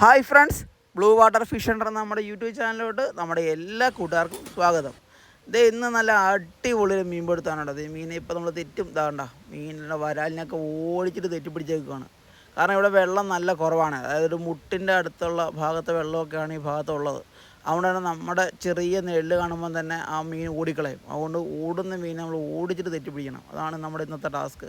Hi friends, blue water fish Hunter എന്ന നമ്മുടെ YouTube ചാനലിലോട്ട് നമ്മുടെ എല്ലാ കൂട്ടുകാർക്കും സ്വാഗതം. ഇന്ന് നല്ല അടിപൊളി ഒരു മീൻ പിടുത്താനുണ്ട്. ഈ മീനെ ഇപ്പോൾ നമ്മൾ തെറ്റും ഇതാകണ്ട മീനിൻ്റെ വരാലിനൊക്കെ ഓടിച്ചിട്ട് തെറ്റിപ്പിടിച്ചേക്കാണ്. കാരണം ഇവിടെ വെള്ളം നല്ല കുറവാണ്. അതായത് ഒരു മുട്ടിൻ്റെ അടുത്തുള്ള ഭാഗത്തെ വെള്ളമൊക്കെയാണ് ഈ ഭാഗത്തുള്ളത്. അതുകൊണ്ടാണ് നമ്മുടെ ചെറിയ നെല്ല് കാണുമ്പോൾ തന്നെ ആ മീൻ ഓടിക്കളയും. അതുകൊണ്ട് ഓടുന്ന മീൻ നമ്മൾ ഓടിച്ചിട്ട് തെറ്റിപ്പിടിക്കണം. അതാണ് നമ്മുടെ ഇന്നത്തെ ടാസ്ക്.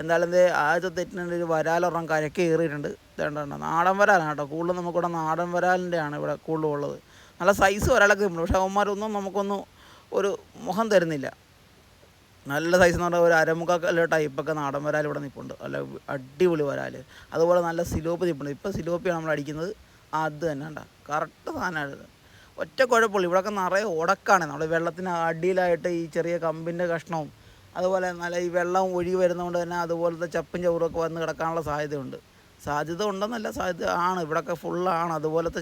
എന്തായാലും ആദ്യത്തെ തെറ്റിനുണ്ട് ഒരു വരാലൊരെണ്ണം കരയ്ക്ക് കയറിയിട്ടുണ്ട്. ഇതേണ്ട നാടൻ വരാലാണ് കേട്ടോ. കൂടുതലും നമുക്കിവിടെ നാടൻ വരാലിൻ്റെയാണ് ഇവിടെ കൂടുതലും ഉള്ളത്. നല്ല സൈസ് വരാലൊക്കെ ഉണ്ട്. പക്ഷേ അവന്മാരൊന്നും നമുക്കൊന്നും ഒരു മുഖം തരുന്നില്ല. നല്ല സൈസ് എന്ന് പറഞ്ഞാൽ ഒരു അരമുക്കാൽ ടൈപ്പൊക്കെ നാടൻ വരാൽ ഇവിടെ നിൽപ്പുണ്ട്. നല്ല അടിപൊളി വരാൽ. അതുപോലെ നല്ല സിലോപ്പി നിൽപ്പുണ്ട്. ഇപ്പോൾ സിലോപ്പിയാണ് നമ്മൾ അടിക്കുന്നത്. അത് തന്നെ ഉണ്ടോ, കറക്റ്റ് സാധനമാണ്. ഒറ്റ കുഴപ്പമില്ല, ഇവിടെയൊക്കെ നിറയെ ഉടക്കാണ്. നമ്മൾ വെള്ളത്തിന് അടിയിലായിട്ട് ഈ ചെറിയ കമ്പിൻ്റെ കഷ്ണവും അതുപോലെ നല്ല ഈ വെള്ളം ഒഴുകി വരുന്നതുകൊണ്ട് തന്നെ അതുപോലത്തെ ചപ്പും ചവറുമൊക്കെ വന്ന് കിടക്കാനുള്ള സാധ്യത ഉണ്ടെന്നല്ല, സാധ്യത ആണ്. ഇവിടെയൊക്കെ ഫുള്ളാണ് അതുപോലത്തെ.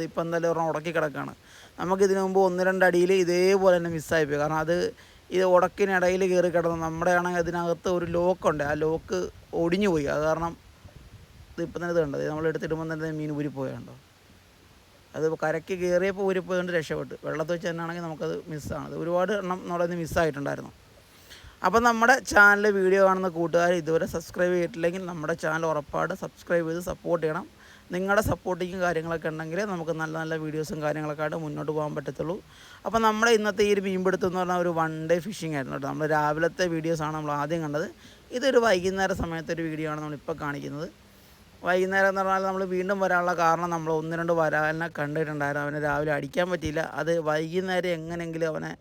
ഇപ്പം എന്തായാലും ഒരെണ്ണം ഉടക്കി കിടക്കുകയാണ്. നമുക്കിതിനു മുമ്പ് 1-2 അടിയിൽ ഇതേപോലെ തന്നെ മിസ്സായിപ്പോയി. കാരണം ഇത് ഉടക്കിനിടയിൽ കയറി കിടന്നു. നമ്മുടെ ആണെങ്കിൽ അതിനകത്ത് ഒരു ലോക്കുണ്ട്. ആ ലോക്ക് ഒടിഞ്ഞു പോയി. അത് കാരണം ഇതിപ്പം തന്നെ ഇത് കണ്ടത് നമ്മൾ എടുത്തിടുമ്പോൾ തന്നെ മീൻ ഊരിപ്പോയുണ്ടോ. അത് കരയ്ക്ക് കയറിയപ്പോൾ ഊരിപ്പോയതുകൊണ്ട് രക്ഷപ്പെട്ടു. വെള്ളത്തിൽ വെച്ച് തന്നെയാണെങ്കിൽ നമുക്കത് മിസ്സാണ്. അത് ഒരുപാട് എണ്ണം നമ്മുടെ നിന്ന് മിസ്സായിട്ടുണ്ടായിരുന്നു. അപ്പോൾ നമ്മുടെ ചാനൽ വീഡിയോ കാണുന്ന കൂട്ടുകാർ ഇതുവരെ സബ്സ്ക്രൈബ് ചെയ്തിട്ടില്ലെങ്കിൽ നമ്മുടെ ചാനൽ ഉറപ്പായിട്ട് സബ്സ്ക്രൈബ് ചെയ്ത് സപ്പോർട്ട് ചെയ്യണം. നിങ്ങളുടെ സപ്പോർട്ടിങ്ങും കാര്യങ്ങളൊക്കെ ഉണ്ടെങ്കിൽ നമുക്ക് നല്ല നല്ല വീഡിയോസും കാര്യങ്ങളൊക്കെ ആയിട്ട് മുന്നോട്ട് പോകാൻ പറ്റത്തുള്ളൂ. അപ്പോൾ നമ്മുടെ ഇന്നത്തെ ഈ ഒരു മീൻപിടുത്തം എന്ന് പറഞ്ഞാൽ ഒരു 1 ഡേ ഫിഷിംഗ് ആയിരുന്നു കേട്ടോ. നമ്മൾ രാവിലത്തെ വീഡിയോസാണ് നമ്മൾ ആദ്യം കണ്ടത്. ഇതൊരു വൈകുന്നേര സമയത്തൊരു വീഡിയോ ആണ് നമ്മളിപ്പോൾ കാണിക്കുന്നത്. വൈകുന്നേരം എന്ന് പറഞ്ഞാൽ നമ്മൾ വീണ്ടും വരാനുള്ള കാരണം നമ്മൾ 1-2 വരാലിനെ കണ്ടിട്ടുണ്ടായിരുന്നു. അവനെ രാവിലെ അടിക്കാൻ പറ്റിയില്ല. അത് വൈകുന്നേരം എങ്ങനെയെങ്കിലും അവനെ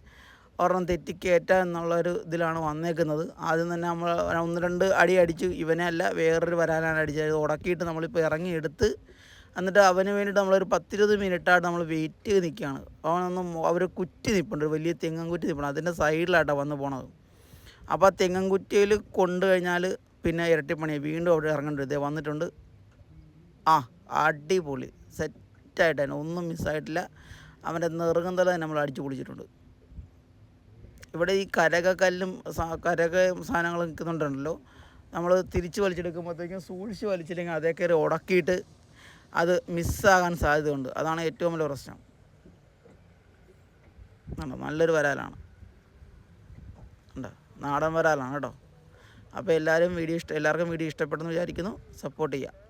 ഒരെണ്ണം തെറ്റിക്കയറ്റാം എന്നുള്ളൊരു ഇതിലാണ് വന്നേക്കുന്നത്. ആദ്യം തന്നെ നമ്മൾ 1-2 അടി അടിച്ചു. ഇവനെ അല്ല, വേറൊരു വരാനാണ് അടിച്ചത്. ഉടക്കിയിട്ട് നമ്മളിപ്പോൾ ഇറങ്ങിയെടുത്ത് എന്നിട്ട് അവന് വേണ്ടിയിട്ട് നമ്മളൊരു 10-20 മിനിറ്റായിട്ട് നമ്മൾ വെയിറ്റ് ചെയ്ത് നിൽക്കുകയാണ്. അവർ കുറ്റി നിൽപ്പുണ്ട്, ഒരു വലിയ തെങ്ങൻ കുറ്റി നിൽപ്പുണ്ട്. അതിൻ്റെ സൈഡിലായിട്ടാണ് വന്ന് പോണത്. അപ്പോൾ ആ തെങ്ങൻ കുറ്റിയിൽ കൊണ്ടു കഴിഞ്ഞാൽ പിന്നെ ഇരട്ടിപ്പണി. വീണ്ടും അവിടെ ഇറങ്ങേണ്ടി വരും. വന്നിട്ടുണ്ട്. അടിപൊളി സെറ്റായിട്ടാണ്, ഒന്നും മിസ്സായിട്ടില്ല. അവൻ്റെ നെറുകന്തല തന്നെ നമ്മൾ അടിച്ചു പൊളിച്ചിട്ടുണ്ട്. ഇവിടെ ഈ കരകല്ലും സാധനങ്ങൾ നിൽക്കുന്നുണ്ടല്ലോ, നമ്മൾ തിരിച്ച് വലിച്ചെടുക്കുമ്പോഴത്തേക്കും സൂക്ഷിച്ച് വലിച്ചില്ലെങ്കിൽ അതേ കയറി ഉടക്കിയിട്ട് അത് മിസ്സാകാൻ സാധ്യതയുണ്ട്. അതാണ് ഏറ്റവും വലിയ പ്രശ്നം. നല്ലൊരു വരാലാണ് ഉണ്ടോ, നാടൻ വരാലാണ് കേട്ടോ. അപ്പോൾ എല്ലാവർക്കും വീഡിയോ ഇഷ്ടപ്പെടുന്നു വിചാരിക്കുന്നു. സപ്പോർട്ട് ചെയ്യുക.